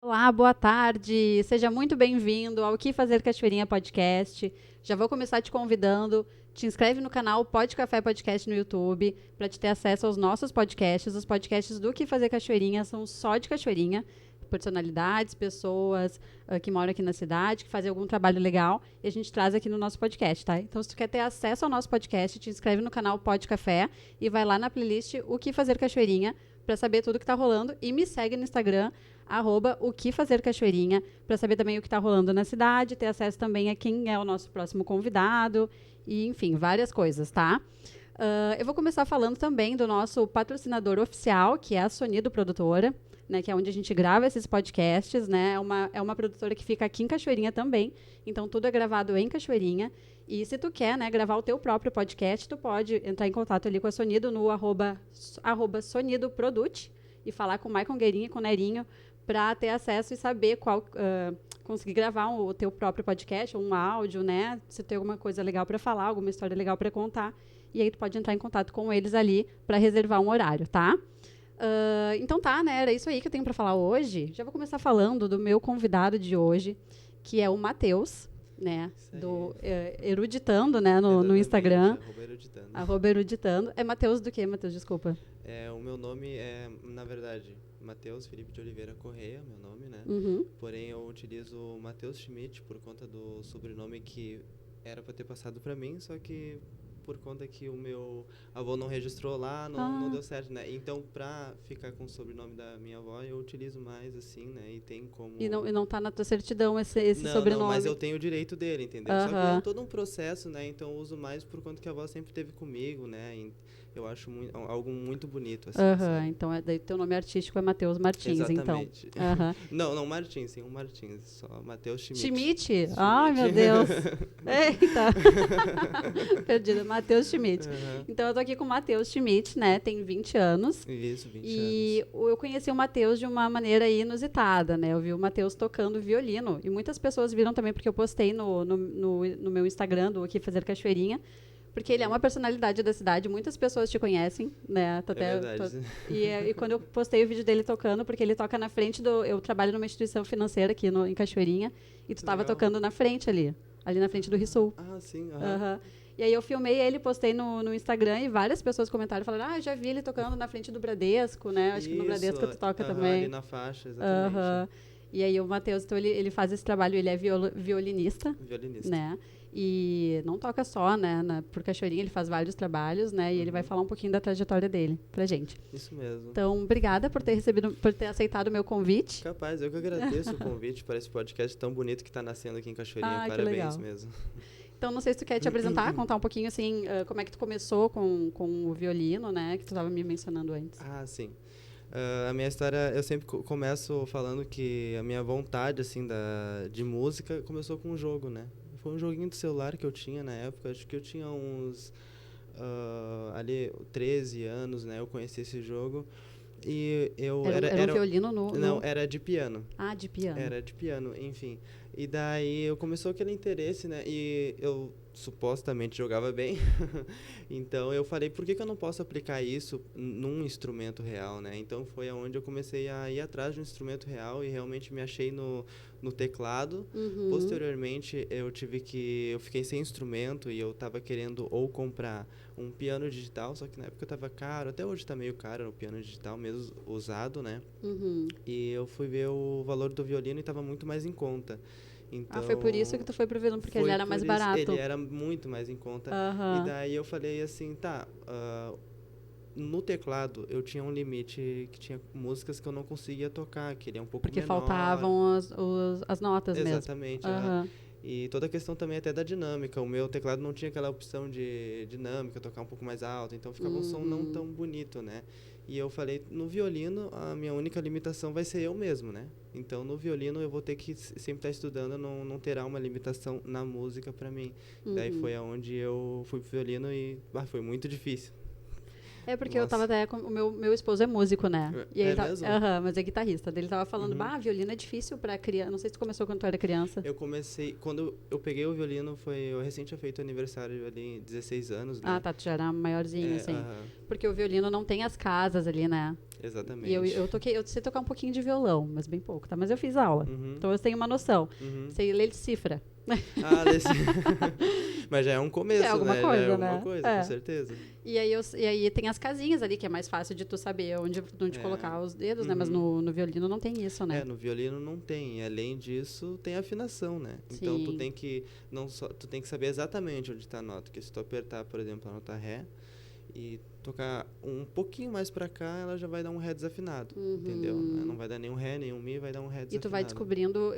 Olá, boa tarde. Seja muito bem-vindo ao Que Fazer Cachoeirinha Podcast. Já vou começar te convidando. Te inscreve no canal Pod Café Podcast no YouTube para te ter acesso aos nossos podcasts. Os podcasts do Que Fazer Cachoeirinha são só de cachoeirinha, personalidades, pessoas que moram aqui na cidade, que fazem algum trabalho legal e a gente traz aqui no nosso podcast, tá? Então, se tu quer ter acesso ao nosso podcast, te inscreve no canal Pod Café e vai lá na playlist O Que Fazer Cachoeirinha para saber tudo que tá rolando e me segue no Instagram @o que fazer cachoeirinha, para saber também o que está rolando na cidade, ter acesso também a quem é o nosso próximo convidado, e enfim, várias coisas, tá? Eu vou começar falando também do nosso patrocinador oficial, que é a Sonido Produtora, né, que é onde a gente grava esses podcasts, né? É uma produtora que fica aqui em Cachoeirinha também, então tudo é gravado em Cachoeirinha. E se tu quer, né, gravar o teu próprio podcast, tu pode entrar em contato ali com a Sonido no @, Sonido Produte e falar com o Maicon Gueirinha e com o Nerinho para ter acesso e saber conseguir gravar o teu próprio podcast, ou um áudio, né? Se tem alguma coisa legal para falar, alguma história legal para contar. E aí tu pode entrar em contato com eles ali para reservar um horário, tá? Então tá, né? Era isso aí que eu tenho para falar hoje. Já vou começar falando do meu convidado de hoje, que é o Matheus, né? Do Eruditando, né? No Instagram. @eruditando. É Matheus do quê, Matheus? Desculpa. O meu nome é, na verdade, Matheus Felipe de Oliveira Correia, meu nome, né? Uhum. Porém, eu utilizo Matheus Schmidt por conta do sobrenome que era para ter passado para mim, só que por conta que o meu avô não registrou lá, não deu certo, né? Então, pra ficar com o sobrenome da minha avó, eu utilizo mais, assim, né? E tem como... E não tá na tua certidão esse sobrenome? Não, mas eu tenho o direito dele, entendeu? Só que é todo um processo, né? Então, eu uso mais por conta que a avó sempre esteve comigo, né? E eu acho algo muito bonito, assim. Então, daí teu nome artístico é Matheus Martins, exatamente. Então. Não, Martins, sim, um Martins. Só Matheus Schmidt. Schmidt? Ai, meu Deus. Eita. Perdida. Matheus Schmidt. Então, eu tô aqui com o Matheus Schmidt, né? Tem 20 anos. Isso, 20 anos. E eu conheci o Matheus de uma maneira inusitada, né? Eu vi o Matheus tocando violino. E muitas pessoas viram também, porque eu postei no meu Instagram, do Aqui Fazer Cachoeirinha. Porque ele é uma personalidade da cidade, muitas pessoas te conhecem, né? Verdade. E quando eu postei o vídeo dele tocando, porque ele toca na frente eu trabalho numa instituição financeira aqui em Cachoeirinha, e tu estava tocando na frente ali na frente do Risul. Ah, sim. E aí eu filmei ele, postei no Instagram, e várias pessoas comentaram, falaram, já vi ele tocando na frente do Bradesco, né? Acho que no Bradesco tu toca também. Ali na faixa, exatamente. E aí o Matheus, então, ele faz esse trabalho, ele é violinista. Né? E não toca só, né, por Cachoeirinha, ele faz vários trabalhos, né, e ele vai falar um pouquinho da trajetória dele pra gente. Isso mesmo. Então, obrigada por ter aceitado o meu convite. Capaz, eu que agradeço o convite para esse podcast tão bonito que está nascendo aqui em Cachoeirinha. Parabéns mesmo. Então, não sei se tu quer te apresentar, contar um pouquinho, assim, como é que tu começou com o violino, né, que tu estava me mencionando antes. Ah, sim. A minha história, eu sempre começo falando que a minha vontade, assim, de música começou com um jogo, né? Foi um joguinho de celular que eu tinha na época, acho que eu tinha uns, ali, 13 anos, né? Eu conheci esse jogo e eu... Era um violino Não, era de piano. Ah, de piano. Era de piano, enfim. E daí começou aquele interesse, né? E eu supostamente jogava bem. Então eu falei, por que eu não posso aplicar isso num instrumento real, né? Então foi aonde eu comecei a ir atrás de um instrumento real e realmente me achei no teclado. Posteriormente eu fiquei sem instrumento e eu tava querendo ou comprar um piano digital, só que na época tava caro, até hoje tá meio caro o piano digital, mesmo usado, né? E eu fui ver o valor do violino e tava muito mais em conta. Então, foi por isso que tu foi pro violino, porque ele era mais barato. Ele era muito mais em conta. E daí eu falei assim, no teclado eu tinha um limite, que tinha músicas que eu não conseguia tocar, que ele é um pouco porque menor. Faltavam as notas Exatamente, mesmo. E toda a questão também até da dinâmica. O meu teclado não tinha aquela opção de dinâmica, tocar um pouco mais alto, então ficava um som não tão bonito, né? E eu falei, no violino, a minha única limitação vai ser eu mesmo, né? Então, no violino, eu vou ter que sempre estar estudando, não terá uma limitação na música para mim. Daí foi aonde eu fui pro violino e foi muito difícil. É porque eu tava até com o meu esposo é músico, né? E ele mesmo? Mas é guitarrista. Ele tava falando, violino é difícil pra criança. Não sei se tu começou quando tu era criança. Eu comecei, quando eu peguei o violino, eu recém tinha feito aniversário ali, 16 anos, né? Tu já era maiorzinho, assim. Porque o violino não tem as casas ali, né? Exatamente. E eu sei tocar um pouquinho de violão, mas bem pouco, tá? Mas eu fiz aula. Então eu tenho uma noção. Sei ler cifra. Ah, mas já é um começo, É alguma né? coisa, Já é alguma né? coisa, É. com certeza. E aí tem as casinhas ali, que é mais fácil de tu saber onde colocar os dedos, né? Mas no violino não tem isso, né? No violino não tem. E além disso, tem afinação, né? Então tu Sim. tem que tu tem que saber exatamente onde está a nota. Porque se tu apertar, por exemplo, a nota Ré e tocar um pouquinho mais pra cá, ela já vai dar um Ré desafinado, entendeu? Não vai dar nenhum Ré, nenhum Mi, vai dar um Ré desafinado. E tu vai descobrindo,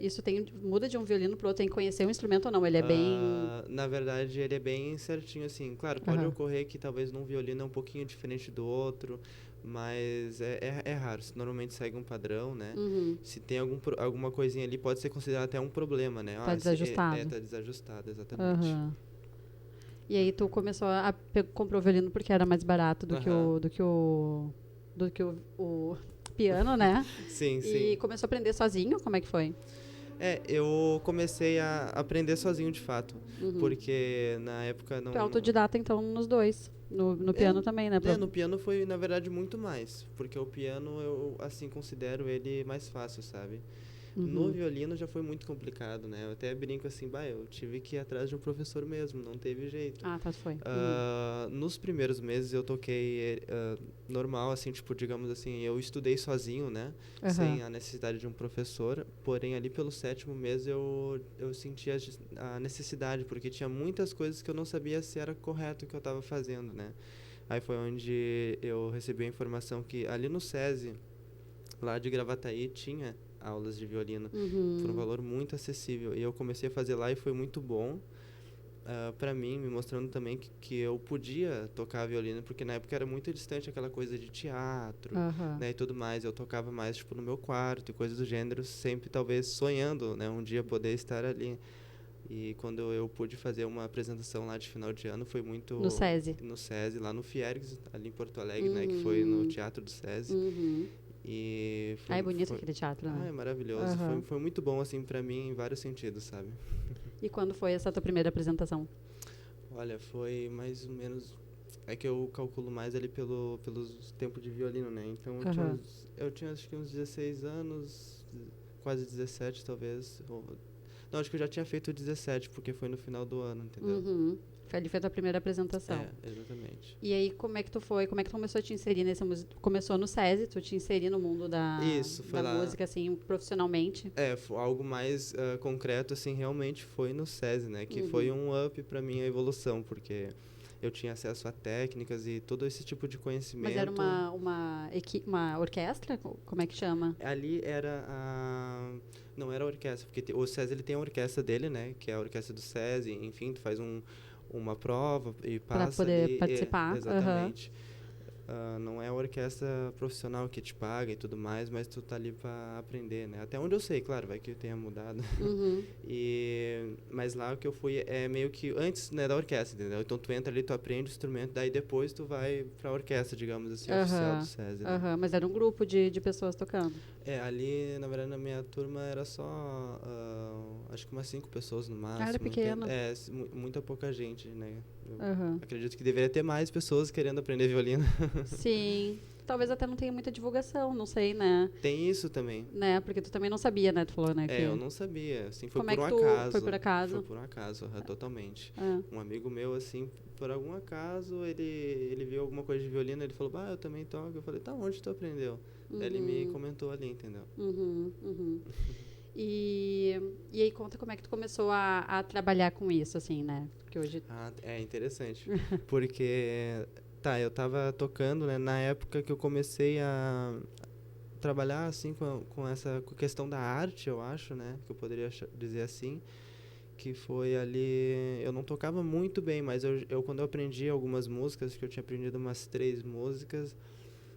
isso muda de um violino pro outro, tem que conhecer o instrumento ou não? Ele é bem... Na verdade, ele é bem certinho, assim. Claro, pode ocorrer que talvez num violino é um pouquinho diferente do outro, mas é raro. Normalmente segue um padrão, né? Se tem alguma coisinha ali, pode ser considerado até um problema, né? Tá desajustado. Tá desajustado, exatamente. E aí tu começou comprou o violino porque era mais barato do que o piano, né? Sim. E começou a aprender sozinho? Como é que foi? Eu comecei a aprender sozinho de fato, porque na época não... Tu é autodidata então nos dois, no piano também, né? No piano foi na verdade muito mais, porque o piano eu assim considero ele mais fácil, sabe? No violino já foi muito complicado, né? Eu até brinco assim, eu tive que ir atrás de um professor mesmo, não teve jeito. Ah, tá, foi. Nos primeiros meses eu toquei normal, assim, tipo, digamos assim, eu estudei sozinho, né? Sem a necessidade de um professor, porém ali pelo 7º mês eu senti a necessidade, porque tinha muitas coisas que eu não sabia se era correto o que eu estava fazendo, né? Aí foi onde eu recebi a informação que ali no SESI, lá de Gravataí, tinha aulas de violino por um valor muito acessível, e eu comecei a fazer lá e foi muito bom para mim, me mostrando também que eu podia tocar violino, porque na época era muito distante aquela coisa de teatro, né, e tudo mais. Eu tocava mais tipo no meu quarto e coisas do gênero, sempre talvez sonhando, né, um dia poder estar ali. E quando eu pude fazer uma apresentação lá de final de ano, foi muito... No SESI. No SESI, lá no Fiergs, ali em Porto Alegre, né, que foi no Teatro do SESI. E é bonito aquele teatro, né? É maravilhoso. Foi muito bom, assim, pra mim, em vários sentidos, sabe? E quando foi essa tua primeira apresentação? Olha, foi mais ou menos... É que eu calculo mais ali pelos tempos de violino, né? Então, eu tinha acho que uns 16 anos, quase 17, talvez. Não, acho que eu já tinha feito 17, porque foi no final do ano, entendeu? Foi a tua primeira apresentação. Exatamente. E aí, como é que tu foi? Como é que tu começou a te inserir nessa música? Começou no SESI, tu te inserir no mundo da música, assim, profissionalmente? Algo mais concreto, assim, realmente foi no SESI, né? Que foi um up pra minha evolução, porque eu tinha acesso a técnicas e todo esse tipo de conhecimento. Mas era uma orquestra? Como é que chama? Ali era não era a orquestra, porque o SESI ele tem a orquestra dele, né? Que é a orquestra do SESI, enfim, tu faz uma prova e passa para poder ali, participar. Exatamente. Não é a orquestra profissional que te paga e tudo mais, mas tu tá ali para aprender, né? Até onde eu sei, claro, vai que tenha mudado. Mas lá o que eu fui é meio que antes, né, da orquestra, entendeu? Então tu entra ali, tu aprende o instrumento, daí depois tu vai pra orquestra, digamos assim, oficial do SESI. Né? Mas era um grupo de pessoas tocando. Ali, na verdade, na minha turma era só, acho que umas 5 pessoas no máximo. Era pequeno. Muita pouca gente, né? Acredito que deveria ter mais pessoas querendo aprender violino. Sim. Talvez até não tenha muita divulgação, não sei, né? Tem isso também. Né? Porque tu também não sabia, né? Tu falou, né? Eu não sabia. Assim, foi Como por um acaso. Foi por acaso? Foi por um acaso, totalmente. Um amigo meu, assim, por algum acaso, ele viu alguma coisa de violino, ele falou, eu também toco. Eu falei, onde tu aprendeu? Daí ele me comentou ali, entendeu? E aí conta como é que tu começou a trabalhar com isso, assim, né? Porque hoje... É interessante. Porque, eu tava tocando, né, na época que eu comecei a trabalhar, assim, com essa questão da arte, eu acho, né? Que eu poderia dizer assim. Que foi ali... Eu não tocava muito bem, mas quando eu aprendi algumas músicas, que eu tinha aprendido umas 3 músicas,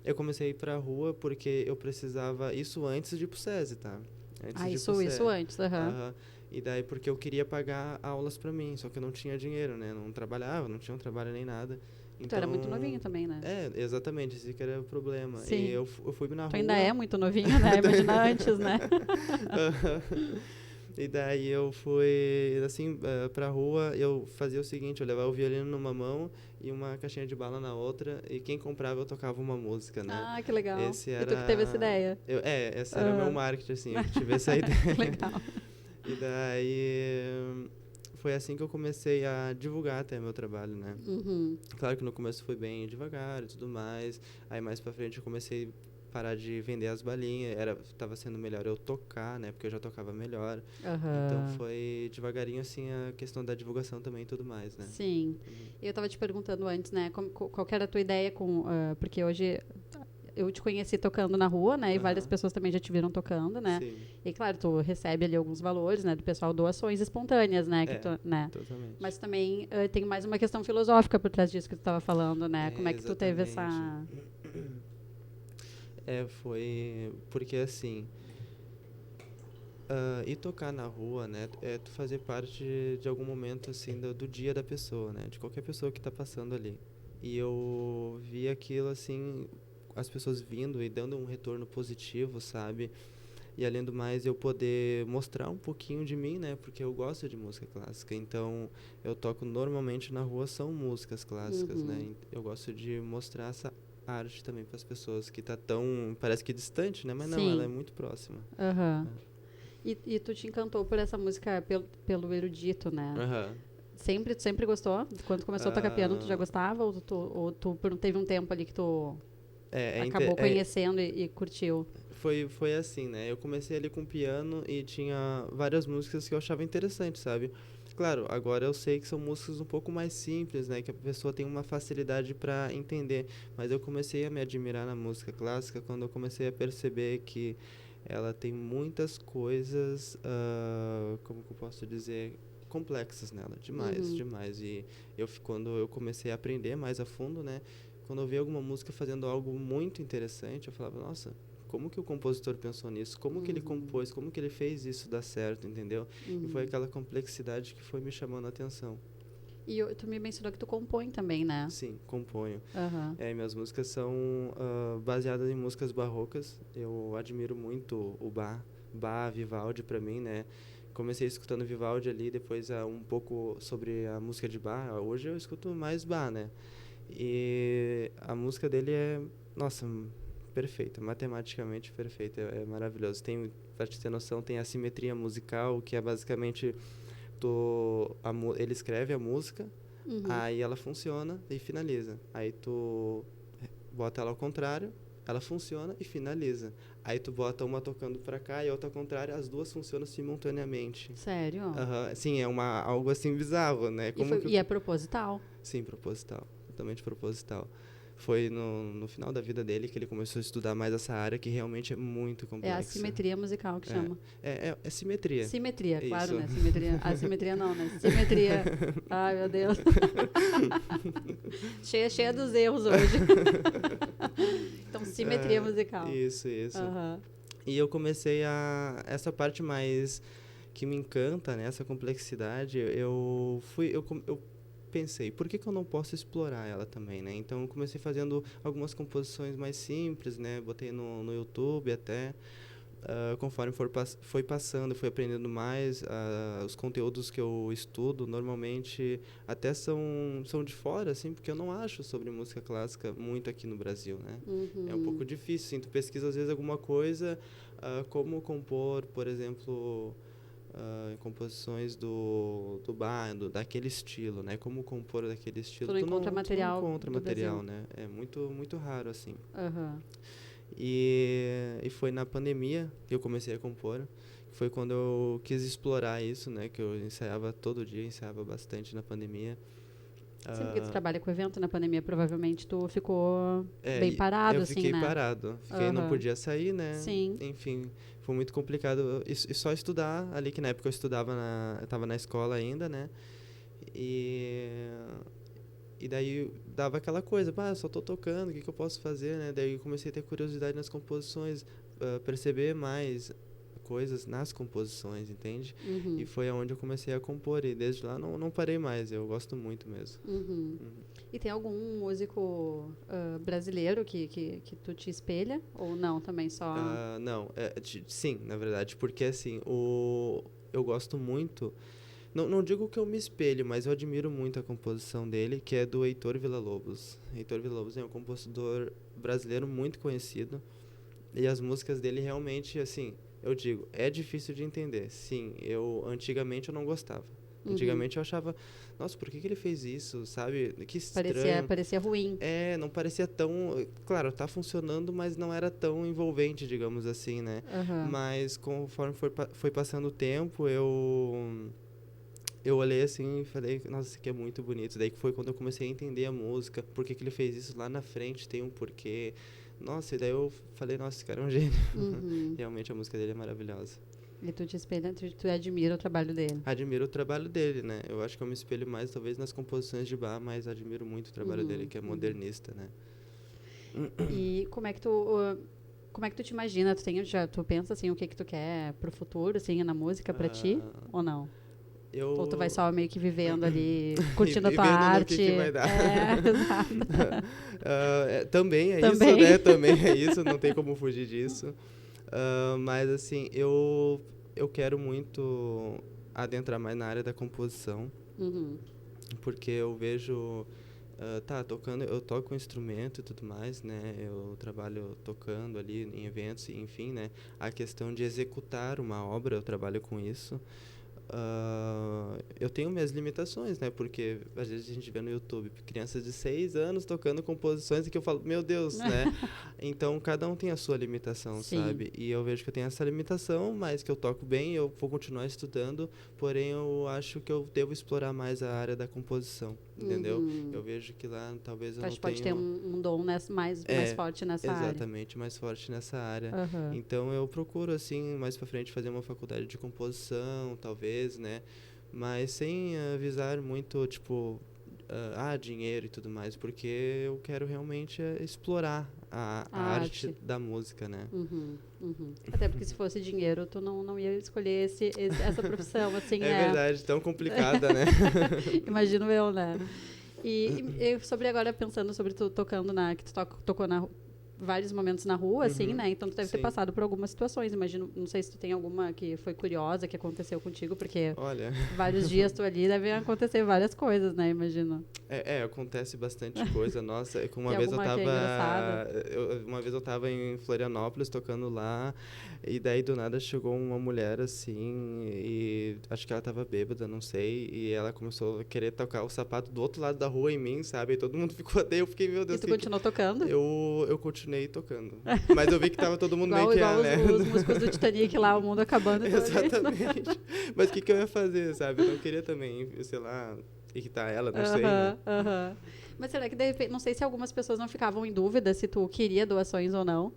eu comecei a ir pra rua porque eu precisava... Isso antes de ir pro SESI, tá? Isso antes, E daí porque eu queria pagar aulas pra mim, só que eu não tinha dinheiro, né? Não trabalhava, não tinha um trabalho nem nada. Então, tu era muito novinho também, né? Exatamente, esse que era o problema. Sim. E eu fui na rua... Tu ainda é muito novinho, né? Imagina antes, né? E daí eu fui, assim, pra rua, eu fazia o seguinte, eu levava o violino numa mão e uma caixinha de bala na outra, e quem comprava eu tocava uma música, né? Ah, que legal. Esse E tu que teve essa era... ideia? esse era o meu marketing, assim, eu que tive essa ideia. Legal. E daí foi assim que eu comecei a divulgar até meu trabalho, né? Uhum. Claro que no começo foi bem devagar e tudo mais. Aí mais pra frente eu comecei a parar de vender as balinhas. Tava sendo melhor eu tocar, né? Porque eu já tocava melhor. Então Aham. foi devagarinho assim a questão da divulgação também e tudo mais, né? Sim. E eu tava te perguntando antes, né? Qual que era a tua ideia com... porque hoje eu te conheci tocando na rua, né? E várias Aham. pessoas também já te viram tocando, né? Sim. E claro, tu recebe ali alguns valores, né? Do pessoal, doações espontâneas, né? Que É, tu, né? totalmente. Mas também tem mais uma questão filosófica por trás disso que tu estava falando, né? Como É, é que tu teve exatamente. essa... Foi porque assim, ir tocar na rua, né, é tu fazer parte de algum momento, assim, do dia da pessoa, né, de qualquer pessoa que tá passando ali. E eu vi aquilo, assim, as pessoas vindo e dando um retorno positivo, sabe? E além do mais, eu poder mostrar um pouquinho de mim, né, porque eu gosto de música clássica. Então, eu toco normalmente na rua, são músicas clássicas, né? Uhum. Eu gosto de mostrar essa arte também para as pessoas que tá tão, parece que distante, né? Mas não, ela é Sim. muito próxima. Aham. E tu te encantou por essa música pelo erudito, né? Aham. Tu sempre gostou? Quando tu começou a tocar piano, tu já Ah, gostava? Ou tu teve um tempo ali que tu é, é, inte- acabou é, conhecendo e curtiu? foi assim, né? Eu comecei ali com piano e tinha várias músicas que eu achava interessante, sabe? Claro, agora eu sei que são músicas um pouco mais simples, né? Que a pessoa tem uma facilidade para entender. Mas eu comecei a me admirar na música clássica quando eu comecei a perceber que ela tem muitas coisas, como que eu posso dizer, complexas nela, demais, Uhum. demais. E quando eu comecei a aprender mais a fundo, né? Quando eu vi alguma música fazendo algo muito interessante, eu falava, nossa, como que o compositor pensou nisso? Como que ele Uhum. compôs? Como que ele fez isso dar certo, entendeu? E foi Uhum. aquela complexidade que foi me chamando a atenção. E tu me mencionou que tu compõe também, né? Sim, componho. Aham. Minhas músicas são baseadas em músicas barrocas. Eu admiro muito o Bach, Vivaldi para mim, né? Comecei escutando Vivaldi ali, depois um pouco sobre a música de Bach. Hoje eu escuto mais Bach, né? E a música dele é, nossa, perfeita, matematicamente perfeita, é maravilhoso. Pra te ter noção, tem a simetria musical, que é basicamente ele escreve a música, Uhum. aí ela funciona e finaliza. Aí tu bota ela ao contrário, ela funciona e finaliza. Aí tu bota uma tocando pra cá e a outra ao contrário, as duas funcionam simultaneamente. Sério? Aham, sim, algo assim bizarro, né? Como que E é proposital? Sim, proposital. Totalmente proposital. Foi no final da vida dele que ele começou a estudar mais essa área que realmente é muito É a complexa. simetria musical que É, chama. é simetria. Simetria, É claro, isso. né? Simetria. A simetria não, né? Simetria. Ai, meu Deus. Cheia dos erros hoje. Então, simetria musical. Isso, isso. Aham. E eu comecei essa parte mais que me encanta, né? Essa complexidade, eu pensei, por que eu não posso explorar ela também, né? Então eu comecei fazendo algumas composições mais simples, né? Botei no YouTube até. Conforme foi passando, fui aprendendo mais, os conteúdos que eu estudo normalmente até são de fora, assim, porque eu não acho sobre música clássica muito aqui no Brasil, né? É um pouco Uhum. difícil, assim, tu pesquisa às vezes alguma coisa, como compor, por exemplo, em composições do Bach, daquele estilo, né? Como compor daquele Tu estilo, não encontra tu não material encontra do material, Brasil. né? É muito, muito raro, assim. Aham. E foi na pandemia que eu comecei a compor. Foi quando eu quis explorar isso, né? Que eu ensaiava todo dia, ensaiava bastante na pandemia. Sim, porque tu Ah, trabalha com evento na pandemia, provavelmente tu ficou bem e parado, eu assim, fiquei né? parado. Não Aham. podia sair, né? Sim. Enfim, foi muito complicado. E só estudar ali, que na época eu estudava eu tava na escola ainda, né? E, e daí dava aquela coisa, eu só tô tocando, o que eu posso fazer, né? Daí eu comecei a ter curiosidade nas composições, perceber mais coisas nas composições, entende? E Uhum. foi aonde eu comecei a compor e desde lá não parei mais, eu gosto muito mesmo. Uhum. Uhum. E tem algum músico brasileiro que tu te espelha? Ou não, também só... Não, sim, na verdade, porque assim, eu gosto muito, não digo que eu me espelho, mas eu admiro muito a composição dele, que é do Heitor Villa-Lobos. Heitor Villa-Lobos é um compositor brasileiro muito conhecido, e as músicas dele realmente, assim, eu digo, é difícil de entender. Sim, antigamente eu não gostava. Antigamente eu achava, nossa, por que ele fez isso, sabe? Que estranho. Parecia ruim. Não parecia tão... Claro, tá funcionando, mas não era tão envolvente, digamos assim, né? Mas conforme foi passando o tempo, eu olhei assim e falei, nossa, isso aqui é muito bonito. Daí que foi quando eu comecei a entender a música, por que ele fez isso lá na frente, tem um porquê. Nossa, e daí eu falei, nossa, esse cara é um gênio. Realmente a música dele é maravilhosa. E tu te espelha, tu admira o trabalho dele? Admiro o trabalho dele, né? Eu acho que eu me espelho mais, talvez, nas composições de Bach, mas admiro muito o trabalho dele, que é modernista, né? E como é que tu te imagina? Tu pensa, assim, o que tu quer pro futuro, assim, na música pra ti? Ou não? Ou tu vai só meio que vivendo ali, curtindo a tua arte? Que vai dar. Exato. Também é isso, né? Também é isso, não tem como fugir disso. Mas, assim, eu quero muito adentrar mais na área da composição, porque eu vejo... tocando, eu toco um instrumento e tudo mais, né? Eu trabalho tocando ali em eventos, enfim, né? A questão de executar uma obra, eu trabalho com isso. Eu tenho minhas limitações, né? Porque às vezes a gente vê no YouTube crianças de 6 anos tocando composições que eu falo, meu Deus, né? Então, cada um tem a sua limitação, sabe? E eu vejo que eu tenho essa limitação, mas que eu toco bem, eu vou continuar estudando, porém eu acho que eu devo explorar mais a área da composição, entendeu? Eu vejo que lá talvez eu não tenha... pode ter um dom mais forte nessa área. Exatamente, mais forte nessa área. Então, eu procuro, assim, mais pra frente fazer uma faculdade de composição, talvez, né? Mas sem visar muito, tipo, dinheiro e tudo mais, porque eu quero realmente explorar a arte da música, né? Até porque se fosse dinheiro, tu não ia escolher essa profissão, assim, né? É verdade, tão complicada, né? Imagino eu, né? E sobre agora, pensando sobre tu tocando que tu tocou vários momentos na rua, assim, né? Então tu deve ter passado por algumas situações. Imagino, não sei se tu tem alguma que foi curiosa, que aconteceu contigo, porque vários dias tu ali devem acontecer várias coisas, né? Imagino. Acontece bastante coisa. Nossa, uma vez eu tava em Florianópolis tocando lá, e daí do nada chegou uma mulher assim, e acho que ela tava bêbada, não sei, e ela começou a querer tocar o sapato do outro lado da rua em mim, sabe? E todo mundo ficou, daí eu fiquei, meu Deus. E tu continuou tocando? Eu continuei tocando. Mas eu vi que tava todo mundo meio que... Igual os músicos do Titanic lá, o mundo acabando. Exatamente. Mas o que eu ia fazer, sabe? Eu não queria também, sei lá, irritar ela, não sei, né? Mas será que, de repente, não sei se algumas pessoas não ficavam em dúvida se tu queria doações ou não?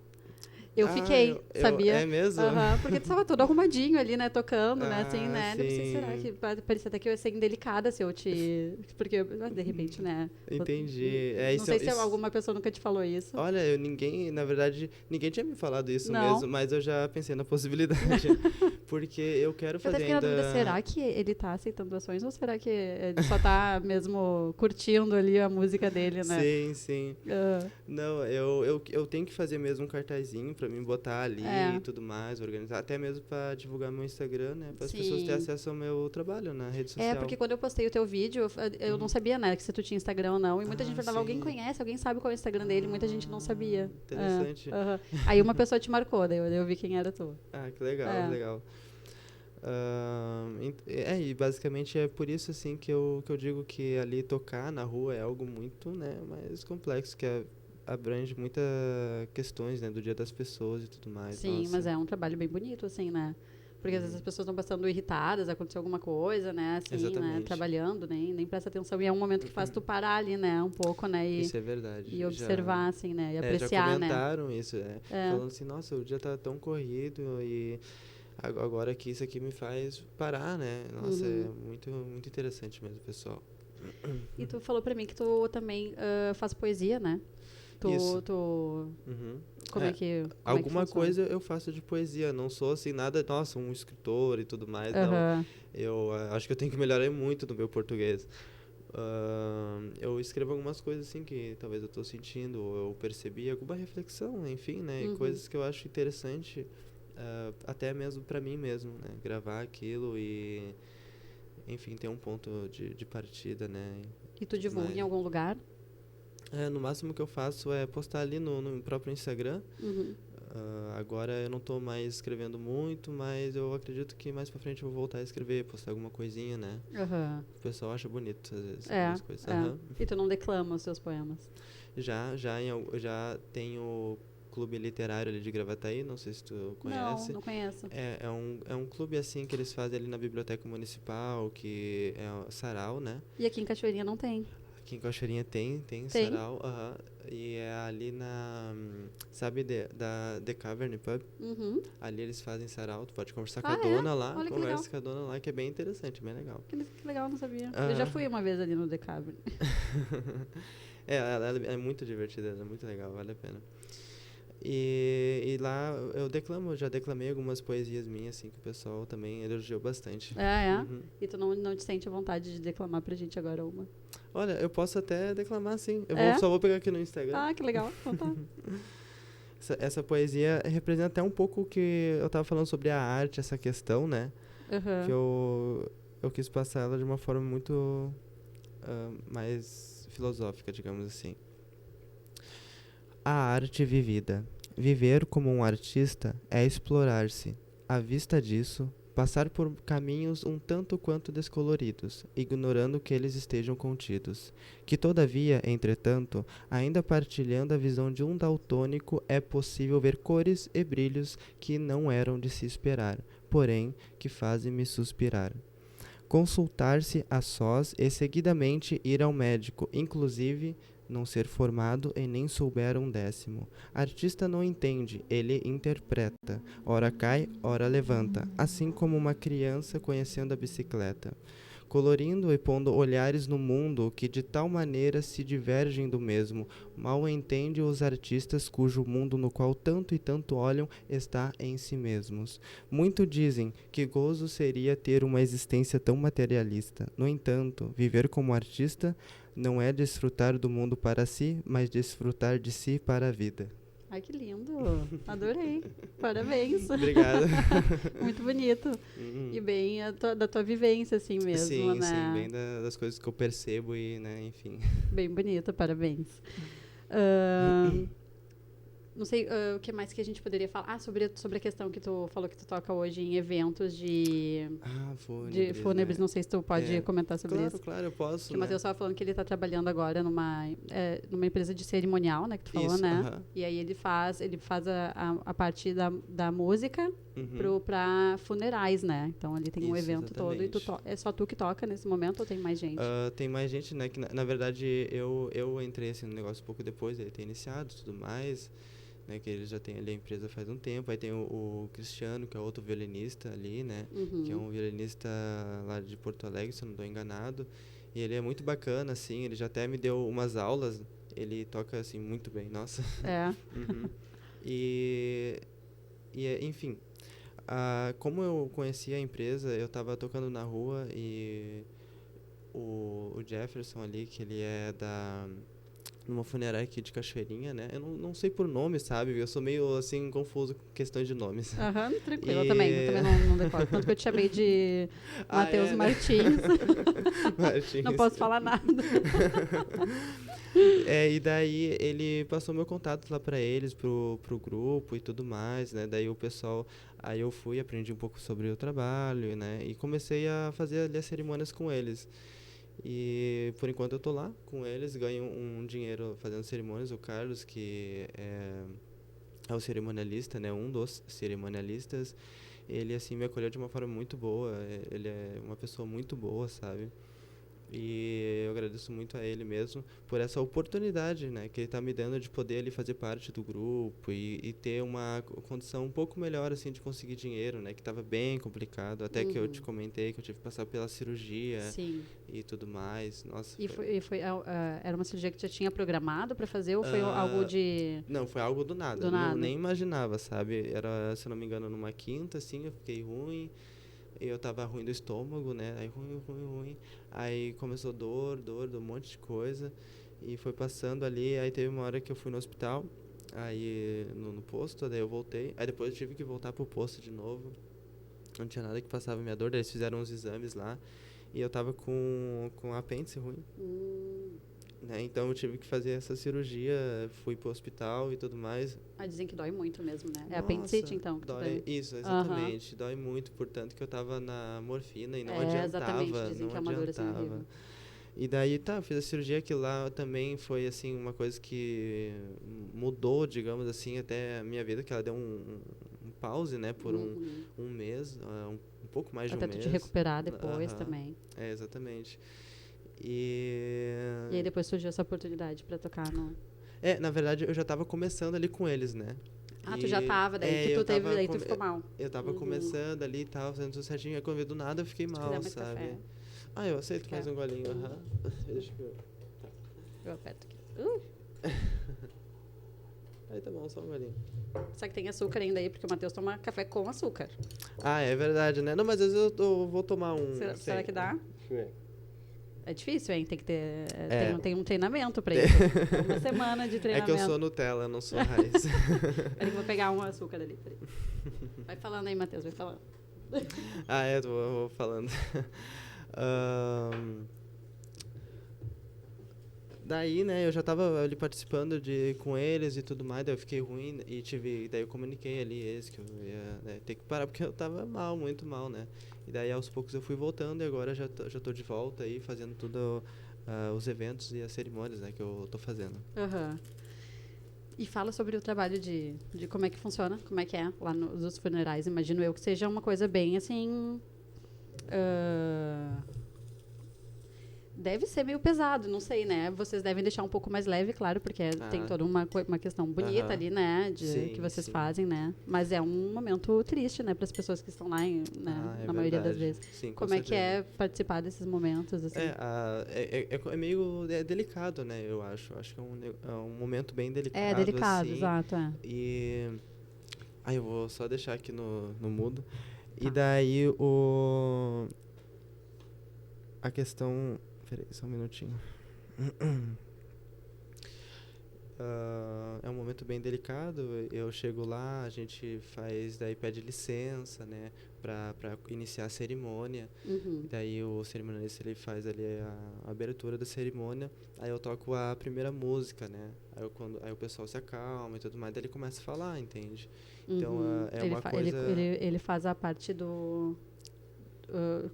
Eu fiquei, sabia? É mesmo? Porque tu tava todo arrumadinho ali, né? Tocando, né? Assim, né? Sim. Não sei, será que parecia até que eu ia ser indelicada se eu te... Porque, de repente, né? Entendi. Não sei se alguma pessoa nunca te falou isso. Olha, na verdade, ninguém tinha me falado isso mesmo, mas eu já pensei na possibilidade. Porque eu quero fazer ainda... dúvida, será que ele tá aceitando doações ou será que ele só tá mesmo curtindo ali a música dele, né? Sim. Não, eu tenho que fazer mesmo um cartazinho pra mim botar ali e tudo mais, organizar, até mesmo pra divulgar meu Instagram, né? Para as pessoas terem acesso ao meu trabalho na rede social. Porque quando eu postei o teu vídeo, eu não sabia, né, que se tu tinha Instagram ou não. E muita gente falava, alguém conhece, alguém sabe qual é o Instagram dele, muita gente não sabia. Interessante. Aí uma pessoa te marcou, daí eu vi quem era tu. Que legal, legal. E basicamente é por isso assim que eu digo que ali tocar na rua é algo muito, né, mais complexo, que abrange muitas questões, né, do dia das pessoas e tudo mais. Sim, mas é um trabalho bem bonito, assim, né? Porque às vezes as pessoas estão passando irritadas, aconteceu alguma coisa, né? Assim, né? Trabalhando, nem presta atenção. E é um momento que faz tu parar ali, né? Um pouco, né? Isso é verdade. E observar, assim, né? E apreciar, já comentaram isso, falando assim, nossa, o dia tá tão corrido e agora que isso aqui me faz parar, né? Nossa, é muito, muito interessante mesmo, pessoal. E tu falou pra mim que tu também faz poesia, né? Como é que alguma coisa eu faço de poesia, não sou assim nada, nossa, um escritor e tudo mais, não. Eu acho que eu tenho que melhorar muito no meu português. Eu escrevo algumas coisas assim que talvez eu tô sentindo, ou eu percebi alguma reflexão, enfim, né? E coisas que eu acho interessante até mesmo para mim mesmo, né? Gravar aquilo e, enfim, ter um ponto de partida, né? E tu divulga em Mas, algum lugar? no máximo que eu faço é postar ali no próprio Instagram. Uhum. Agora eu não tô mais escrevendo muito, mas eu acredito que mais pra frente eu vou voltar a escrever, postar alguma coisinha, né? Aham. O pessoal acha bonito, às vezes, É, algumas coisas. é. E tu não declama os seus poemas? Já tenho o clube literário ali de Gravataí, não sei se tu Não, conhece. não conheço. É um clube assim que eles fazem ali na Biblioteca Municipal, que é o Sarau, né? E aqui em Cachoeirinha não tem. Aqui em Cachoeirinha tem Tem? Sarau, e é ali sabe, da The Cavern Pub? Uhum. Ali eles fazem sarau, tu pode conversar com Ah, a é? dona lá, Olha que legal. conversa com a dona lá, que é bem interessante, bem legal. Que legal, não sabia. Eu já Aham. fui uma vez ali no The Cavern. Ela é muito divertida, ela é muito legal, vale a pena. E lá eu já declamei algumas poesias minhas, assim, que o pessoal também elogiou bastante. É? Uhum. E tu não te sente a vontade de declamar pra gente agora uma? Olha, eu posso até declamar, sim. É? Só vou pegar aqui no Instagram. Ah, que legal. Então tá. Essa poesia representa até um pouco o que eu tava falando sobre a arte, essa questão, né? Que Aham. eu quis passar ela de uma forma muito mais filosófica, digamos assim. A arte vivida. Viver como um artista é explorar-se. À vista disso, passar por caminhos um tanto quanto descoloridos, ignorando que eles estejam contidos. Que todavia, entretanto, ainda partilhando a visão de um daltônico, é possível ver cores e brilhos que não eram de se esperar, porém que fazem-me suspirar. Consultar-se a sós e seguidamente ir ao médico, inclusive não ser formado e nem souber um décimo. Artista não entende, ele interpreta. Ora cai, ora levanta, assim como uma criança conhecendo a bicicleta. Colorindo e pondo olhares no mundo que de tal maneira se divergem do mesmo, mal entende os artistas cujo mundo no qual tanto e tanto olham está em si mesmos. Muito dizem que gozo seria ter uma existência tão materialista. No entanto, viver como artista não é desfrutar do mundo para si, mas desfrutar de si para a vida. Ai, que lindo. Adorei. Parabéns. Obrigado. Muito bonito. E bem da tua vivência, assim mesmo, Sim, né? sim, bem das coisas que eu percebo e, né, enfim. Bem bonito, parabéns. Ahn, não sei o que mais que a gente poderia falar. Ah, sobre a questão que tu falou que tu toca hoje em eventos de fúnebres. Né? Não sei se tu pode comentar sobre isso. Claro, eu posso, Que o Matheus estava falando que ele está trabalhando agora numa empresa de cerimonial, né? Que tu falou, Isso, né? E aí ele faz a parte da música Uhum. para funerais, né? Então ele tem um Isso, evento todo e exatamente. é só tu que toca nesse momento ou tem mais gente? Tem mais gente, né? Que na verdade eu entrei assim, no negócio um pouco depois dele ter iniciado e tudo mais. Né, que ele já tem ali a empresa faz um tempo. Aí tem o Cristiano, que é outro violinista ali, né? Que é um violinista lá de Porto Alegre, se eu não estou enganado. E ele é muito bacana, assim, ele já até me deu umas aulas. Ele toca, assim, muito bem, nossa. É. Uhum. E, enfim, como eu conhecia a empresa, eu estava tocando na rua e o Jefferson ali, que ele é numa funerária aqui de Cachoeirinha, né? Eu não sei por nome, sabe? Eu sou meio, assim, confuso com questões de nomes. Aham, tranquilo. Eu também não decoro. Tanto que eu te chamei de Matheus Martins. Martins. Não posso falar nada. E daí ele passou meu contato lá pra eles, pro grupo e tudo mais, né? Daí o pessoal... Aí eu fui, aprendi um pouco sobre o trabalho, né? E comecei a fazer ali as cerimônias com eles. E por enquanto eu tô lá com eles, ganho um dinheiro fazendo cerimônias. O Carlos, que é o cerimonialista, né? Um dos cerimonialistas. Ele, assim, me acolheu de uma forma muito boa. Ele é uma pessoa muito boa, sabe? E eu agradeço muito a ele mesmo por essa oportunidade, né, que ele está me dando de poder ali fazer parte do grupo e ter uma condição um pouco melhor, assim, de conseguir dinheiro, né, que estava bem complicado, até que eu te comentei que eu tive que passar pela cirurgia. Sim. E tudo mais. Nossa, era uma cirurgia que já tinha programado para fazer ou foi algo de... Não, foi algo do nada. Do nada. Nem imaginava, sabe? Era, se não me engano, numa quinta, assim, eu fiquei ruim. Eu tava ruim do estômago, né? Aí ruim. Aí começou dor, um monte de coisa. E foi passando ali. Aí teve uma hora que eu fui no hospital. Aí no posto, daí eu voltei. Aí depois eu tive que voltar pro posto de novo. Não tinha nada que passava minha dor. Daí eles fizeram uns exames lá. E eu tava com apêndice ruim. Né? Então eu tive que fazer essa cirurgia. Fui pro hospital e tudo mais. Dizem que dói muito mesmo, né? É Nossa, apendicite, então? Que dói. Isso, exatamente. Dói muito. Portanto que eu tava na morfina e não adiantava. Exatamente. Dizem Não que é uma dor assim adiantava. horrível. E daí, fiz a cirurgia, que lá também foi, assim, uma coisa que mudou, digamos assim, até a minha vida, que ela deu um pause, né, por um mês, um pouco mais de um mês. Até tu te recuperar depois também. É, exatamente. E aí depois surgiu essa oportunidade pra tocar no... na verdade, eu já tava começando ali com eles, né. Tu já tava, daí que tu teve, daí tu ficou mal. Eu tava começando ali e tal, fazendo tudo certinho, aí quando do nada eu fiquei mal, sabe. Café. Eu aceito mais um golinho, Deixa eu... Eu aperto aqui. Aí tá bom, só um golinho. Só que tem açúcar ainda aí, porque o Matheus toma café com açúcar. É verdade, né? Não, mas às vezes eu vou tomar um... Será que dá? Deixa eu ver. É difícil, hein? Tem que ter... Tem um treinamento pra isso. Uma semana de treinamento. É que eu sou Nutella, não sou raiz. Peraí que eu vou pegar um açúcar ali. Peraí. Vai falando aí, Matheus, vai falando. Eu vou falando. Daí, né, eu já tava ali participando com eles e tudo mais, daí eu fiquei ruim daí eu comuniquei ali eles que eu ia, né, ter que parar, porque eu tava mal, muito mal, né. E daí aos poucos eu fui voltando e agora já tô de volta aí, fazendo tudo, os eventos e as cerimônias, né, que eu tô fazendo. E fala sobre o trabalho de como é que funciona, como é que é lá nos funerais. Imagino eu que seja uma coisa bem, assim... deve ser meio pesado, não sei, né? Vocês devem deixar um pouco mais leve, claro, porque tem toda uma questão bonita ali, né? Que vocês fazem, né? Mas é um momento triste, né? Para as pessoas que estão lá, na maioria das vezes. Sim, como é que é participar desses momentos, assim? É meio delicado, né? Eu acho. Acho que é um momento bem delicado. É delicado, assim, exato. E... eu vou só deixar aqui no mudo. E daí a questão... Peraí, só um minutinho. É um momento bem delicado. Eu chego lá, a gente pede licença, né, pra iniciar a cerimônia. E daí o cerimonialista ele faz ali a abertura da cerimônia. Aí eu toco a primeira música, né. Aí o pessoal se acalma e tudo mais, daí ele começa a falar, entende? Então uma coisa... Ele faz a parte do...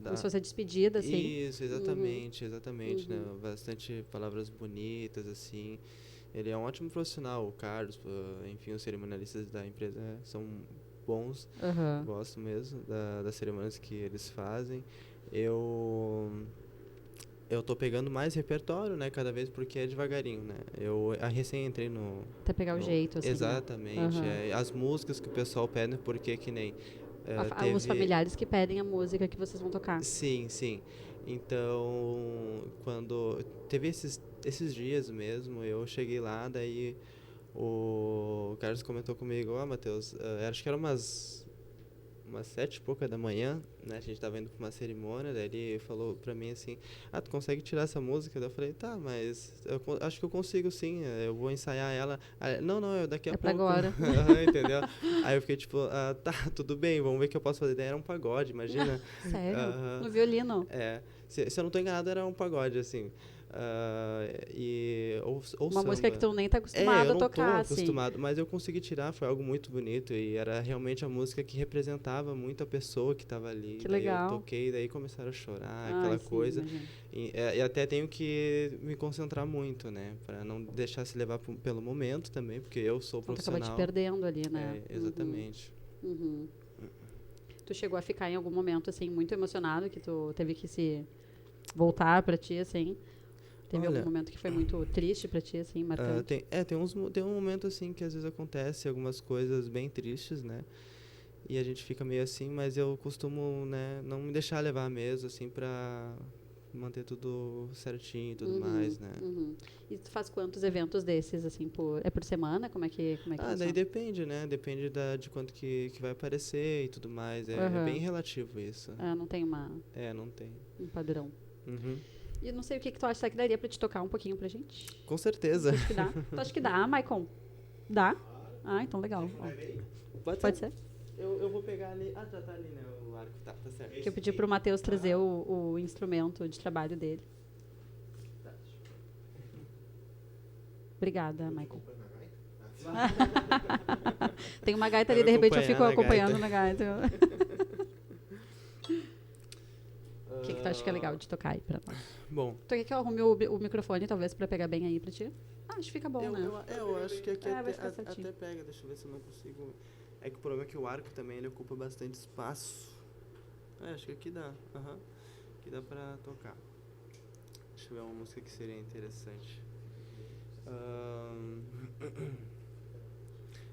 como se fosse a despedida, assim. Isso, exatamente, né? Bastante palavras bonitas, assim. Ele é um ótimo profissional, o Carlos, enfim, os cerimonialistas da empresa são bons. Gosto mesmo das cerimônias que eles fazem. Eu tô pegando mais repertório, né, cada vez, porque é devagarinho, né. Eu recém entrei no... Até pegar o jeito, assim. Exatamente. As músicas que o pessoal pede, porque que nem... os familiares que pedem a música que vocês vão tocar. Sim. Então, quando teve esses dias mesmo, eu cheguei lá, daí o Carlos comentou comigo, Matheus, acho que era umas 7h e pouca da manhã, né, a gente tava indo pra uma cerimônia, daí ele falou pra mim assim, tu consegue tirar essa música? Daí eu falei, tá, mas eu acho que eu consigo sim, eu vou ensaiar ela. Não, eu daqui a pouco. Agora. Entendeu? Aí eu fiquei tipo, tá, tudo bem, vamos ver o que eu posso fazer. Daí era um pagode, imagina. Sério? No violino? Se eu não tô enganado, era um pagode, assim. Ou uma samba. Música que tu nem tá acostumado a tocar, eu não tô acostumado, mas eu consegui tirar, foi algo muito bonito e era realmente a música que representava muito a pessoa que estava ali. Que legal. Eu toquei, daí começaram a chorar, aquela coisa. E até tenho que me concentrar muito, né, para não deixar se levar pelo momento também, porque eu sou profissional. Tu acaba te perdendo ali, né? Exatamente. Tu chegou a ficar em algum momento, assim, muito emocionado, que tu teve que se voltar pra ti, assim? Teve algum momento que foi muito triste pra ti, assim, marcante? Tem um momento, assim, que às vezes acontece algumas coisas bem tristes, né? E a gente fica meio assim, mas eu costumo, né, não me deixar levar mesmo, assim, pra manter tudo certinho e tudo mais, né? E tu faz quantos eventos desses, assim, por semana? Como é que funciona? Daí depende, né? Depende de quanto que vai aparecer e tudo mais. É bem relativo isso. Não tem uma... não tem. Um padrão. E eu não sei o que tu acha, será que daria pra te tocar um pouquinho pra gente? Com certeza. Tu acha que dá, Maicon? Dá? Ah, então legal. Ó, Vai ver? pode ser? Eu vou pegar ali. Ah, tá ali, né? O arco. Tá certo. Que eu pedi pro Matheus trazer o instrumento de trabalho dele. Tá. Obrigada, Michael. Acompanha na gaita? Tem uma gaita Vai ali, de repente eu acompanhar fico na acompanhando gaita. na gaita. O que tu acha que é legal de tocar aí pra nós? Bom, Tu quer que eu arrume o microfone, talvez, pra pegar bem aí pra ti? Ah, acho que fica bom, eu, né? eu acho que aqui Vai ficar até certinho. pega. Deixa eu ver se eu não consigo. É que o problema é que o arco também ele ocupa bastante espaço. Acho que aqui dá. Aham. Aqui dá pra tocar. Deixa eu ver uma música que seria interessante.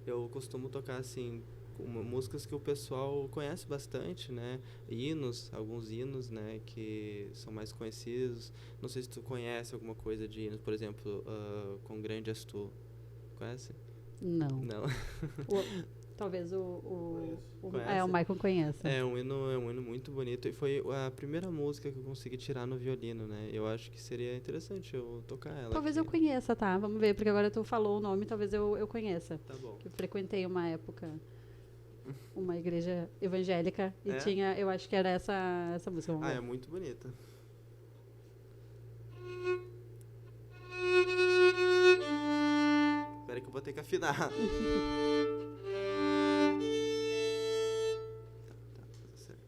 Eu costumo tocar assim músicas que o pessoal conhece bastante, né? Hinos, alguns hinos, né? Que são mais conhecidos. Não sei se tu conhece alguma coisa de hinos, por exemplo, Quão Grande És Tu. Conhece? Não. Não. Talvez o Conhece? Michael conheça. É um hino muito bonito e foi a primeira música que eu consegui tirar no violino, né? Eu acho que seria interessante eu tocar ela. Talvez aqui. eu conheça, tá? Vamos ver, porque agora tu falou o nome, talvez eu conheça. Tá bom. Que eu frequentei uma época uma igreja evangélica e É? tinha, eu acho que era essa música. Vamos ver. É muito bonita. Espera que eu vou ter que afinar. Tá, tudo certo.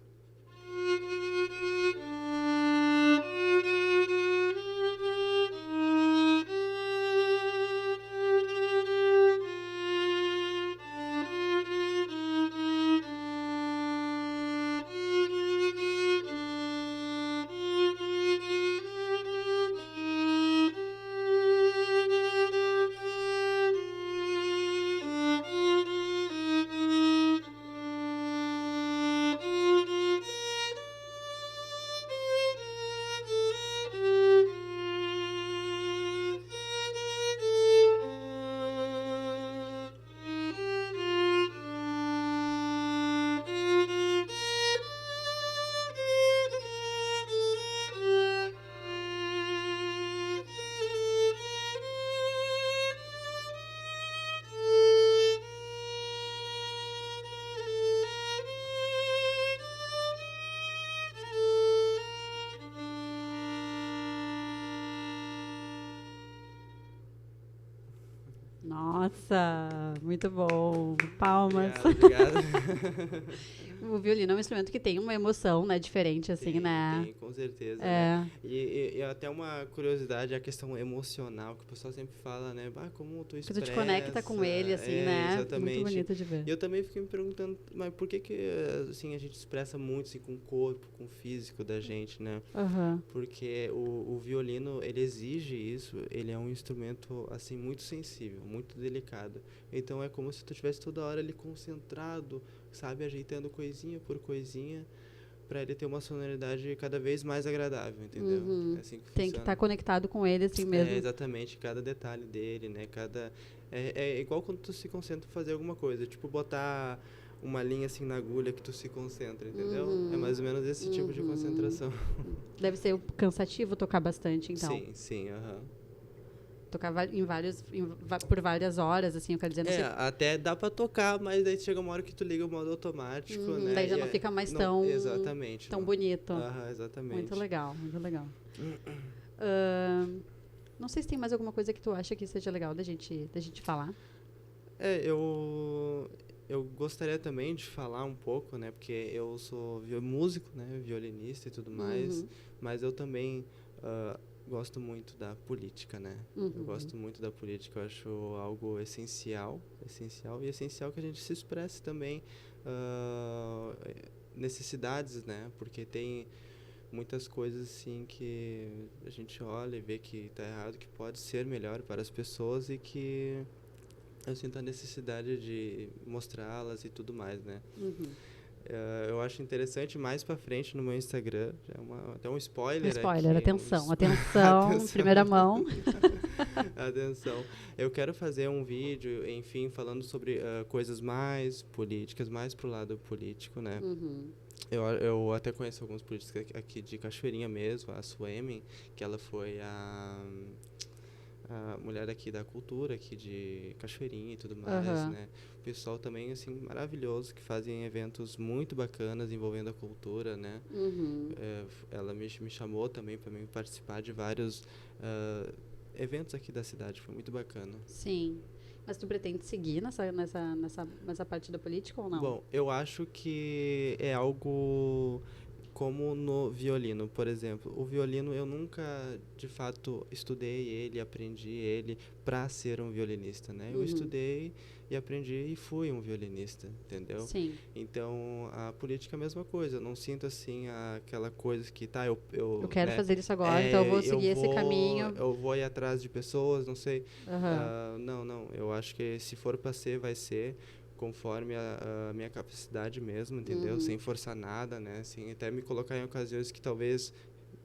Nossa, muito bom. Palmas. Obrigado. O violino é um instrumento que tem uma emoção, né, diferente, assim, né? Tem, com certeza. É. Né? E até uma curiosidade, a questão emocional, que o pessoal sempre fala, né? Como tu Que expressa. tu te conecta com ele, assim, né? Exatamente. Muito bonito de ver. E eu também fiquei me perguntando, mas por que assim, a gente expressa muito assim, com o corpo, com o físico da gente, né? Aham. Porque o violino, ele exige isso, ele é um instrumento, assim, muito sensível, muito delicado. Então é como se tu estivesse toda hora ali concentrado, sabe? Ajeitando coisinha por coisinha, para ele ter uma sonoridade cada vez mais agradável, entendeu? Uhum. É assim que Tem que funciona. estar conectado com ele, assim mesmo. É, exatamente, cada detalhe dele, né? É igual quando tu se concentra em fazer alguma coisa, tipo botar uma linha assim na agulha que tu se concentra, entendeu? É mais ou menos esse tipo de concentração. Deve ser cansativo tocar bastante, então. Sim, aham. Tocar por várias horas, assim, eu quero dizer. Não sei. Até dá pra tocar, mas daí chega uma hora que tu liga o modo automático, né? Daí já não fica mais exatamente, tão não. bonito. Aham, exatamente. Muito legal, muito legal. Não sei se tem mais alguma coisa que tu acha que seja legal da gente falar. Eu gostaria também de falar um pouco, né? Porque eu sou músico, né? Violinista e tudo mais, mas eu também gosto muito da política, né? Eu gosto muito da política, eu acho algo essencial e essencial que a gente se expresse também necessidades, né? Porque tem muitas coisas assim que a gente olha e vê que está errado, que pode ser melhor para as pessoas e que eu sinto a necessidade de mostrá-las e tudo mais, né? Eu acho interessante, mais pra frente no meu Instagram, já é até um spoiler aqui. Atenção, atenção, primeira mão. Atenção. Eu quero fazer um vídeo, enfim, falando sobre coisas mais políticas, mais pro lado político, né? Eu até conheço alguns políticos aqui de Cachoeirinha mesmo, a Suemi, que ela foi a mulher aqui da cultura, aqui de Cachoeirinha e tudo mais, Aham. né? O pessoal também, assim, maravilhoso, que fazem eventos muito bacanas envolvendo a cultura, né? Uhum. Ela me chamou também para mim participar de vários eventos aqui da cidade, foi muito bacana. Sim. Mas tu pretende seguir nessa parte da política ou não? Bom, eu acho que é algo como no violino, por exemplo. O violino eu nunca, de fato, estudei ele, aprendi ele para ser um violinista, né? Eu Uhum. estudei e aprendi e fui um violinista, entendeu? Sim. Então, a política é a mesma coisa. Eu não sinto, assim, aquela coisa que, tá, Eu quero né, fazer isso agora, então eu vou seguir esse caminho. eu vou ir atrás de pessoas, não sei. Aham. Não. Eu acho que se for para ser, vai ser conforme a minha capacidade mesmo, entendeu? Uhum. Sem forçar nada, né? Sem até me colocar em ocasiões que talvez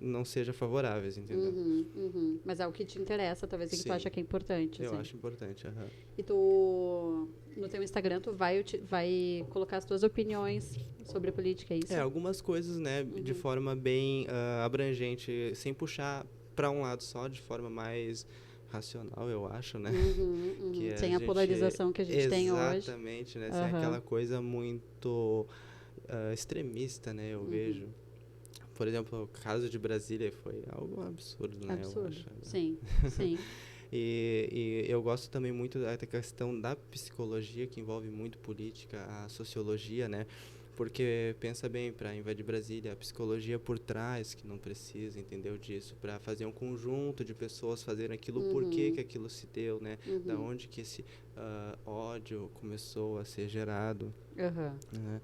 não sejam favoráveis, entendeu? Uhum. Mas é o que te interessa, talvez, e que tu Sim. acha que é importante. Eu assim. acho importante, aham. E tu, no teu Instagram, tu vai colocar as tuas opiniões sobre a política, é isso? Algumas coisas, né, de forma bem abrangente, sem puxar para um lado só, de forma mais racional, eu acho, né? Que Sem a polarização que a gente tem hoje. Exatamente, né? Sem aquela coisa muito extremista, né? Eu vejo. Por exemplo, o caso de Brasília foi algo absurdo, né? Eu Absurdo. acho, né? Sim. E eu gosto também muito da questão da psicologia, que envolve muito política, a sociologia, né? Porque, pensa bem, para invadir Brasília, a psicologia por trás, que não precisa, entendeu, disso, para fazer um conjunto de pessoas fazerem aquilo, por que aquilo se deu, né? Da onde que esse ódio começou a ser gerado, né?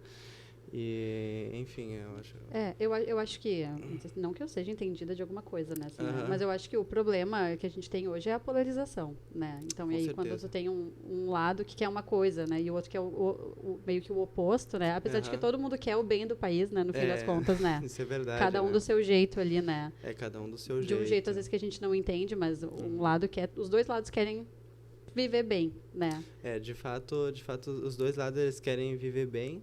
E, enfim, eu acho... Eu acho que, não que eu seja entendida de alguma coisa, né, assim, mas eu acho que o problema que a gente tem hoje é a polarização, né, então, e aí Com quando certeza. tu tem um lado que quer uma coisa, né, e o outro que é meio que o oposto, né, apesar de que todo mundo quer o bem do país, né, no fim das contas, né, Isso é verdade, cada um né? do seu jeito ali, né, Cada um do seu de jeito. um jeito às vezes que a gente não entende, mas lado quer, os dois lados querem viver bem, né. De fato, os dois lados eles querem viver bem.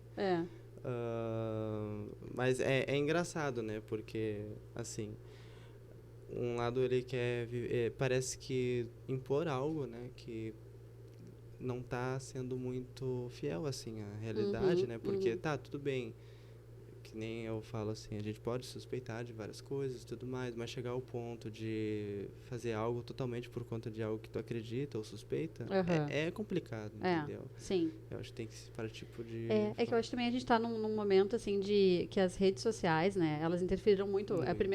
Mas é engraçado, né? Porque, assim, um lado ele quer parece que impor algo, né? Que não está sendo muito fiel, assim, à realidade, né? Porque, tá, tudo bem, que nem eu falo assim, a gente pode suspeitar de várias coisas e tudo mais, mas chegar ao ponto de fazer algo totalmente por conta de algo que tu acredita ou suspeita, é complicado, entendeu? Sim. Eu acho que tem que partir tipo de... É que eu acho que também a gente está num momento, assim, de que as redes sociais, né, elas interferiram muito.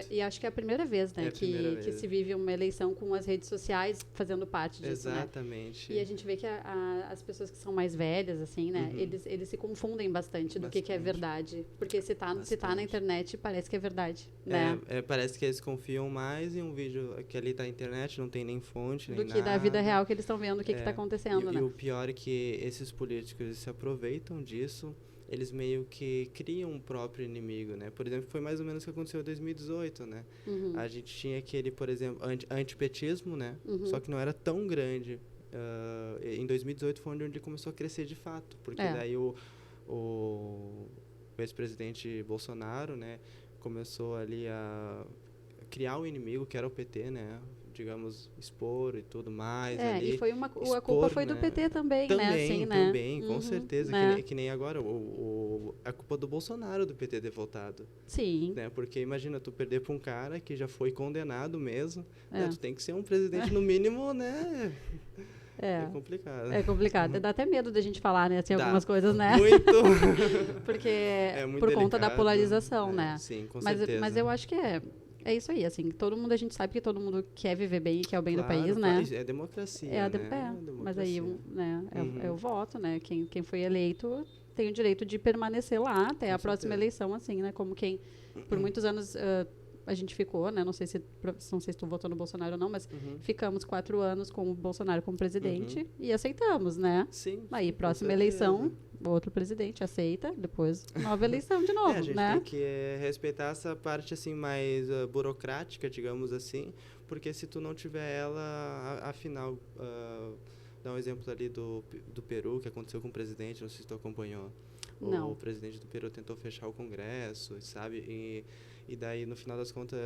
E acho que é a primeira vez, né, que se vive uma eleição com as redes sociais fazendo parte disso, Exatamente. né? E a gente vê que as pessoas que são mais velhas, assim, né, eles se confundem bastante do que é verdade. Porque se tá na internet, parece que é verdade, né? Parece que eles confiam mais em um vídeo que ali tá na internet, não tem nem fonte, nem nada. Do que da vida real que eles estão vendo o que está acontecendo, né? E o pior é que esses políticos se aproveitam disso, eles meio que criam um próprio inimigo, né? Por exemplo, foi mais ou menos o que aconteceu em 2018, né? A gente tinha aquele, por exemplo, antipetismo, né? Só que não era tão grande. Em 2018 foi onde ele começou a crescer de fato, porque daí o ex-presidente Bolsonaro, né, começou ali a criar um inimigo que era o PT, né, digamos, expor e tudo mais ali. E foi a culpa foi do PT também, né, assim, né? Também, com certeza, né? que nem agora a culpa do Bolsonaro do PT ter votado. Sim. Né, porque imagina tu perder para um cara que já foi condenado mesmo, né, tu tem que ser um presidente no mínimo, né? É complicado. É complicado. Dá até medo da gente falar, né? Assim, algumas coisas, né? Muito. Porque muito por conta da delicado, polarização, né? Sim, com certeza. Mas eu acho que é isso aí, assim. Todo mundo, a gente sabe que todo mundo quer viver bem e quer o bem do país, né? É democracia, né? Mas aí, né? É o voto, né? Quem foi eleito tem o direito de permanecer lá até a próxima eleição, assim, né? Como quem, por muitos anos... a gente ficou, né? Não sei se tu votou no Bolsonaro ou não, mas ficamos 4 anos com o Bolsonaro como presidente e aceitamos, né? Sim. Aí, próxima eleição, outro presidente aceita, depois nova eleição de novo, a gente né? tem que respeitar essa parte, assim, mais burocrática, digamos assim, porque se tu não tiver ela, afinal, dá um exemplo ali do Peru, que aconteceu com o presidente, não sei se tu acompanhou. Não. O presidente do Peru tentou fechar o Congresso, sabe? E daí, no final das contas,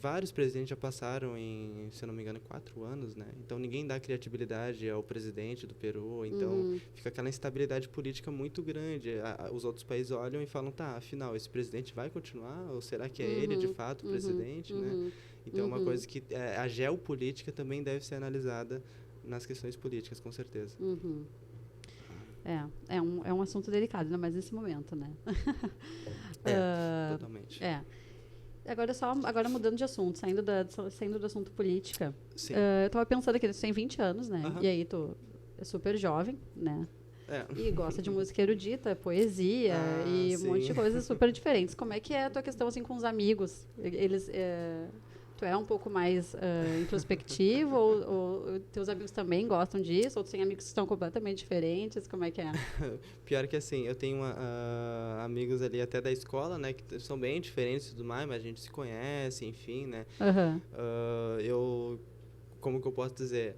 vários presidentes já passaram em, se eu não me engano, 4 anos, né? Então, ninguém dá credibilidade ao presidente do Peru. Então, fica aquela instabilidade política muito grande. Os outros países olham e falam, tá, afinal, esse presidente vai continuar? Ou será que é ele, de fato, o presidente, né? Então, é uma coisa que a geopolítica também deve ser analisada nas questões políticas, com certeza. É um assunto delicado, ainda mais nesse momento, né? Totalmente. Agora mudando de assunto, saindo do assunto política. Sim. Eu estava pensando aqui, você tem 20 anos, né? E aí tu é super jovem, né? E gosta de música erudita, poesia e um monte de coisas super diferentes. Como é que é a tua questão assim com os amigos? Tu é um pouco mais introspectivo ou teus amigos também gostam disso? Ou tu tem amigos que estão completamente diferentes? Como é que é? Pior que assim, eu tenho amigos ali até da escola, né? Que são bem diferentes e tudo mais, mas a gente se conhece, enfim, né? Como que eu posso dizer?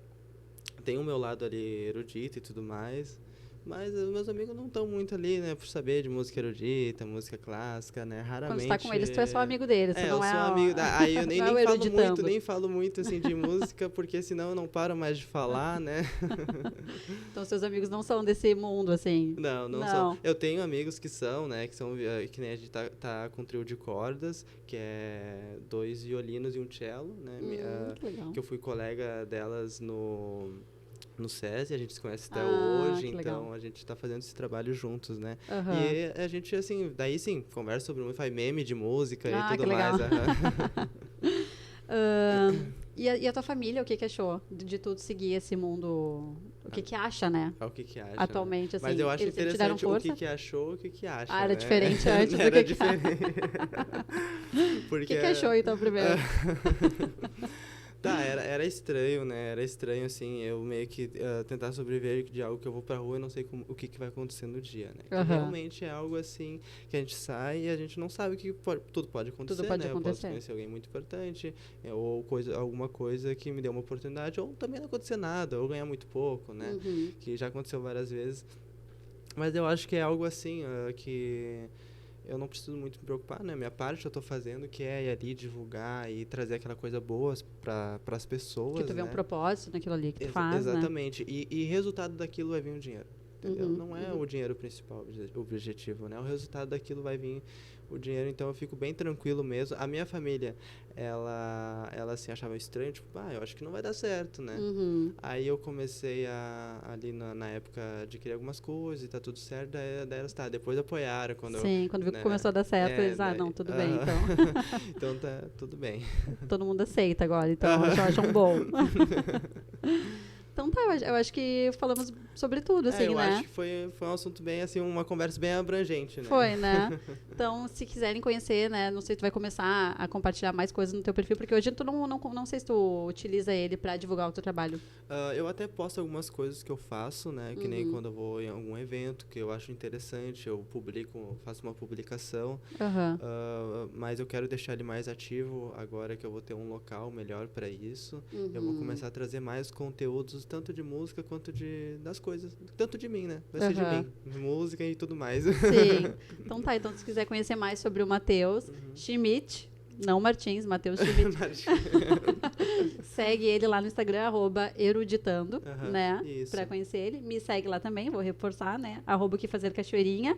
Tenho o meu lado ali erudito e tudo mais. Mas os meus amigos não estão muito ali, né, por saber de música erudita, música clássica, né, raramente... Quando você tá com eles, tu é só amigo deles, você não eu é... sou amigo aí eu nem falo muito, assim, de música, porque senão eu não paro mais de falar, né. Então, seus amigos não são desse mundo, assim? Não são. Eu tenho amigos que são, né, que nem a gente tá com um trio de cordas, que é 2 violinos e um cello, né, que legal. que eu fui colega delas no SESI, a gente se conhece até hoje, então legal. A gente está fazendo esse trabalho juntos, né? E a gente, assim, daí sim, conversa sobre música, faz meme de música e tudo mais. E a tua família, o que achou de tudo seguir esse mundo? O que acha, né? O que acha, atualmente, né? assim. Mas eu acho interessante o que achou, o que acha, era né? diferente antes do era diferente. Porque... O que achou, então, primeiro? Tá, era estranho, né? Era estranho, assim, eu meio que tentar sobreviver de algo que eu vou pra rua e não sei o que vai acontecer no dia, né? Que realmente é algo, assim, que a gente sai e a gente não sabe o que tudo pode acontecer, né? Eu posso conhecer alguém muito importante, ou alguma coisa que me dê uma oportunidade, ou também não acontecer nada, ou ganhar muito pouco, né? Que já aconteceu várias vezes. Mas eu acho que é algo, assim, que... eu não preciso muito me preocupar, né? Minha parte eu estou fazendo, que é ir ali divulgar e trazer aquela coisa boa para as pessoas, que tu vê um propósito naquilo ali que tu faz, exatamente. Né? E resultado daquilo vai vir o dinheiro, entendeu? Não é o dinheiro principal, o objetivo, né? O resultado daquilo vai vir o dinheiro, então eu fico bem tranquilo mesmo. A minha família, ela assim, achava estranho, tipo, eu acho que não vai dar certo, né? Aí eu comecei ali na época de criar algumas coisas e tá tudo certo, daí elas depois apoiaram. Quando viu que começou a dar certo, eles, não, tudo bem, então. Então tá tudo bem. Todo mundo aceita agora, então, acham bom. Então tá, eu acho que falamos sobre tudo, assim, eu né? acho que foi um assunto bem, assim, uma conversa bem abrangente, né? Foi, né? Então, se quiserem conhecer, né? Não sei se tu vai começar a compartilhar mais coisas no teu perfil, porque hoje tu não sei se tu utiliza ele pra divulgar o teu trabalho. Eu até posto algumas coisas que eu faço, né? Que nem quando eu vou em algum evento que eu acho interessante, eu faço uma publicação. Mas eu quero deixar ele mais ativo agora que eu vou ter um local melhor pra isso. Eu vou começar a trazer mais conteúdos, tanto de música quanto das coisas. Tanto de mim, né? Vai ser de mim. Música e tudo mais. Sim. Então tá, então se quiser conhecer mais sobre o Matheus Schmidt, não Martins, Matheus Schmidt. Segue ele lá no Instagram, @eruditando, né? Isso. Pra conhecer ele. Me segue lá também, vou reforçar, né? @oquefazer_cachoeirinha.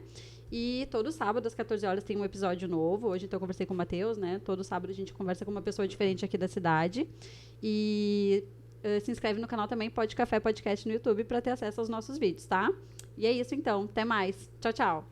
E todo sábado, às 14 horas, tem um episódio novo. Hoje, então, eu conversei com o Matheus, né? Todo sábado a gente conversa com uma pessoa diferente aqui da cidade. E se inscreve no canal também, Pod Café Podcast no YouTube, pra ter acesso aos nossos vídeos, tá? E é isso, então. Até mais. Tchau, tchau.